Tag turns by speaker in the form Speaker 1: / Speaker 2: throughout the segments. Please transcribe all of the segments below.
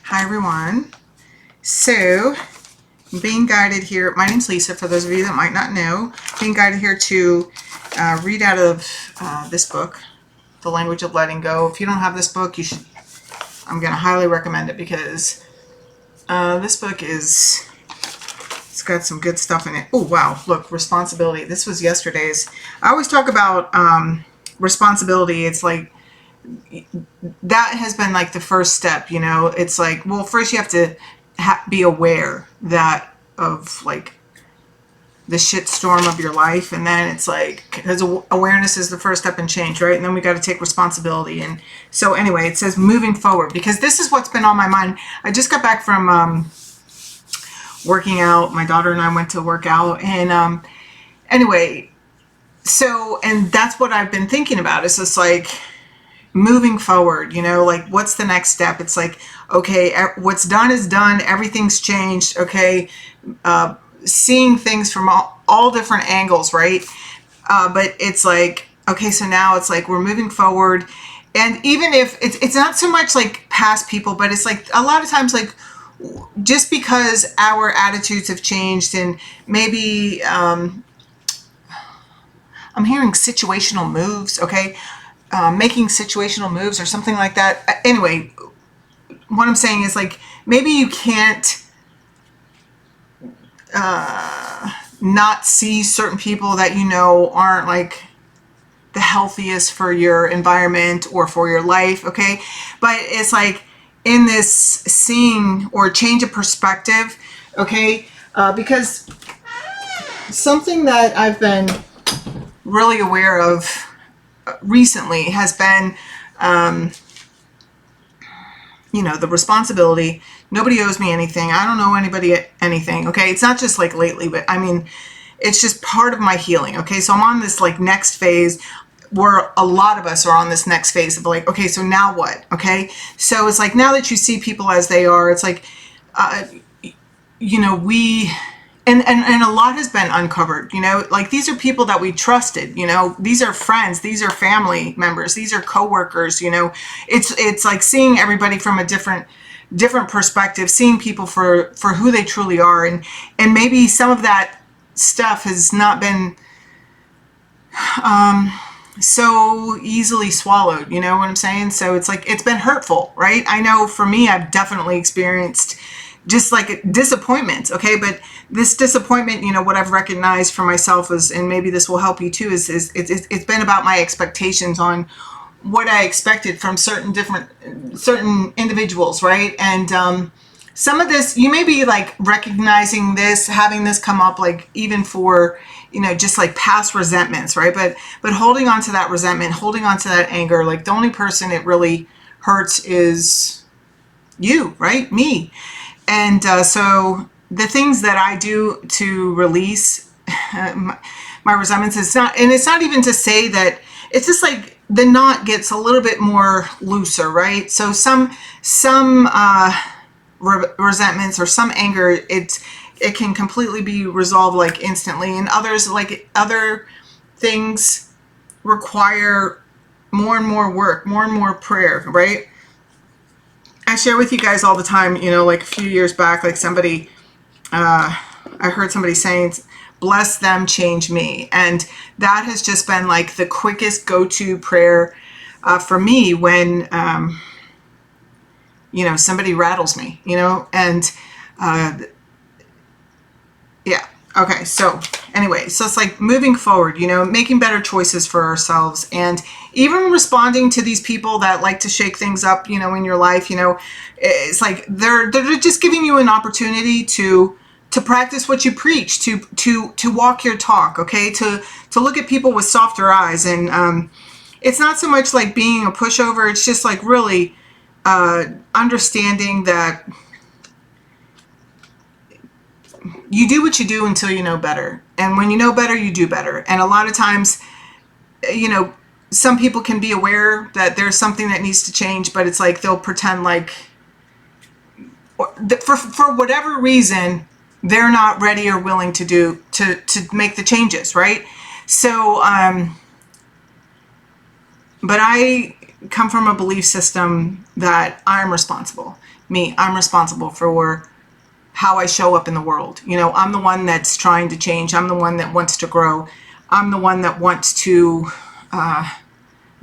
Speaker 1: Hi everyone. So, being guided here, my name's Lisa, for those of you that might not know, being guided here to read out of this book, The Language of Letting Go. If you don't have this book, I'm going to highly recommend it because this book it's got some good stuff in it. Oh, wow. Look, responsibility. This was yesterday's. I always talk about responsibility. It's like, that has been like the first step, it's like, well, first you have to be aware that of like the shitstorm of your life, and then it's like, because awareness is the first step in change, right? And then we got to take responsibility. And so anyway, it says moving forward, because this is what's been on my mind. I just got back from working out. My daughter and I went to work out, and anyway, so, and that's what I've been thinking about. It's just like moving forward, like what's the next step? It's like, okay, what's done is done. Everything's changed. Okay. Seeing things from all different angles, right? But it's like, okay, so now it's like we're moving forward. And even if it's not so much like past people, but it's like a lot of times, like, just because our attitudes have changed, and maybe I'm hearing situational moves, okay? Making situational moves or something like that. Anyway, what I'm saying is, like, maybe you can't not see certain people that aren't like the healthiest for your environment or for your life, okay? But it's like in this seeing or change of perspective, okay? Because something that I've been really aware of recently has been, the responsibility. Nobody owes me anything. I don't owe anybody anything. Okay. It's not just like lately, but I mean, it's just part of my healing. Okay. So I'm on this like next phase where a lot of us are on this next phase of like, okay, so now what? Okay. So it's like, now that you see people as they are, it's like, we, and a lot has been uncovered, like these are people that we trusted, these are friends, these are family members, these are coworkers, it's like seeing everybody from a different perspective, seeing people for who they truly are. And maybe some of that stuff has not been so easily swallowed, you know what I'm saying? So it's like, it's been hurtful, right? I know for me, I've definitely experienced just like disappointment, okay? But this disappointment, what I've recognized for myself is, and maybe this will help you too, is it's been about my expectations on what I expected from certain individuals, right? And some of this, you may be like recognizing this, having this come up, like even for, just like past resentments, right? But holding on to that resentment, holding on to that anger, like the only person it really hurts is you, right? Me. And so the things that I do to release my resentments, it's not even to say that, it's just like the knot gets a little bit more looser, right? So some resentments or some anger, it can completely be resolved like instantly, and others, like other things, require more and more work, more and more prayer, right? I share with you guys all the time, like a few years back, like somebody, I heard somebody saying, bless them, change me. And that has just been like the quickest go-to prayer for me when, somebody rattles me, and yeah. Okay. So anyway, so it's like moving forward, making better choices for ourselves, and even responding to these people that like to shake things up, in your life, it's like they're just giving you an opportunity to practice what you preach, to walk your talk. Okay. To look at people with softer eyes. And, it's not so much like being a pushover. It's just like really, understanding that you do what you do until you know better. And when you know better, you do better. And a lot of times, some people can be aware that there's something that needs to change, but it's like they'll pretend like, for whatever reason, they're not ready or willing to make the changes, right? So, but I come from a belief system that I'm responsible. I'm responsible for how I show up in the world. You know, I'm the one that's trying to change. I'm the one that wants to grow. I'm the one that wants to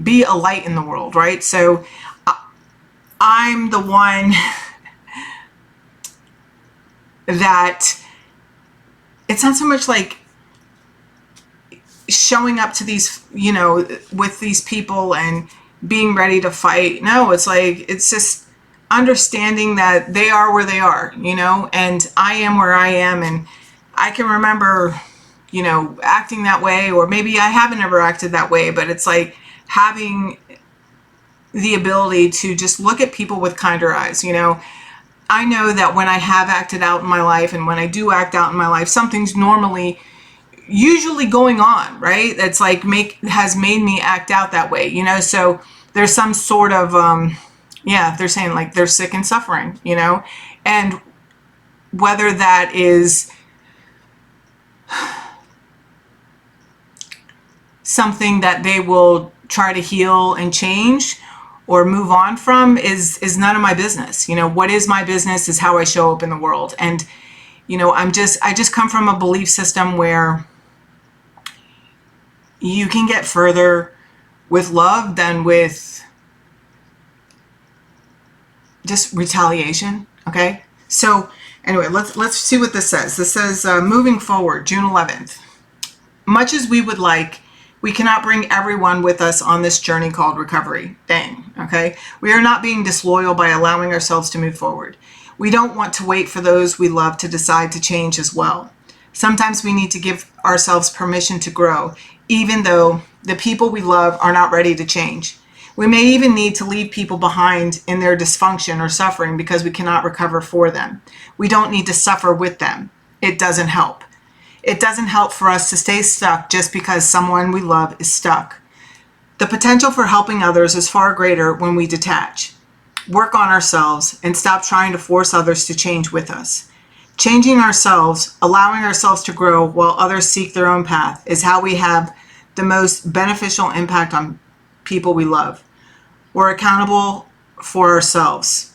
Speaker 1: be a light in the world, right? So I'm the one that it's not so much like showing up to these, you know, with these people and being ready to fight. No, it's like, it's just understanding that they are where they are, you know, and I am where I am. And I can remember, you know, acting that way, or maybe I haven't ever acted that way, but it's like having the ability to just look at people with kinder eyes. You know, I know that when I have acted out in my life, and when I do act out in my life, something's usually going on, right? That's like has made me act out that way, you know? So there's some sort of, yeah, they're saying like they're sick and suffering, you know? And whether that is something that they will try to heal and change or move on from is none of my business. You know, what is my business is how I show up in the world. And, you know, I just come from a belief system where you can get further with love than with just retaliation. Okay. So anyway, let's see what this says. This says, moving forward, June 11th, much as we would like, we cannot bring everyone with us on this journey called recovery. Dang. Okay. We are not being disloyal by allowing ourselves to move forward. We don't want to wait for those we love to decide to change as well. Sometimes we need to give ourselves permission to grow, even though the people we love are not ready to change. We may even need to leave people behind in their dysfunction or suffering because we cannot recover for them. We don't need to suffer with them. It doesn't help. It doesn't help for us to stay stuck just because someone we love is stuck. The potential for helping others is far greater when we detach, work on ourselves, and stop trying to force others to change with us. Changing ourselves, allowing ourselves to grow while others seek their own path is how we have the most beneficial impact on people we love. We're accountable for ourselves.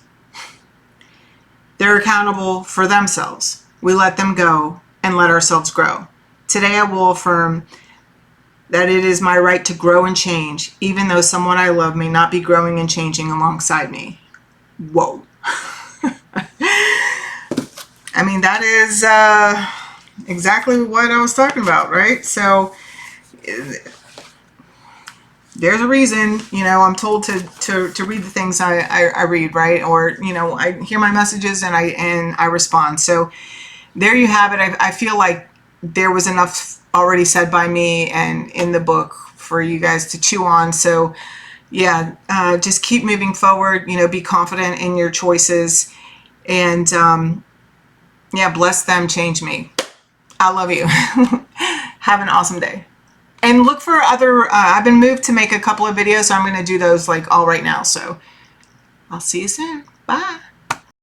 Speaker 1: They're accountable for themselves. We let them go and let ourselves grow. Today I will affirm that it is my right to grow and change, even though someone I love may not be growing and changing alongside me. Whoa. I mean, that is exactly what I was talking about, right? So there's a reason, you know, I'm told to read the things I read, right? Or, you know, I hear my messages and I respond. So there you have it. I feel like there was enough already said by me and in the book for you guys to chew on. So yeah, just keep moving forward, you know, be confident in your choices, and yeah, bless them, change me. I love you. Have an awesome day. And look for other, I've been moved to make a couple of videos, so I'm going to do those like all right now. So I'll see you soon. Bye.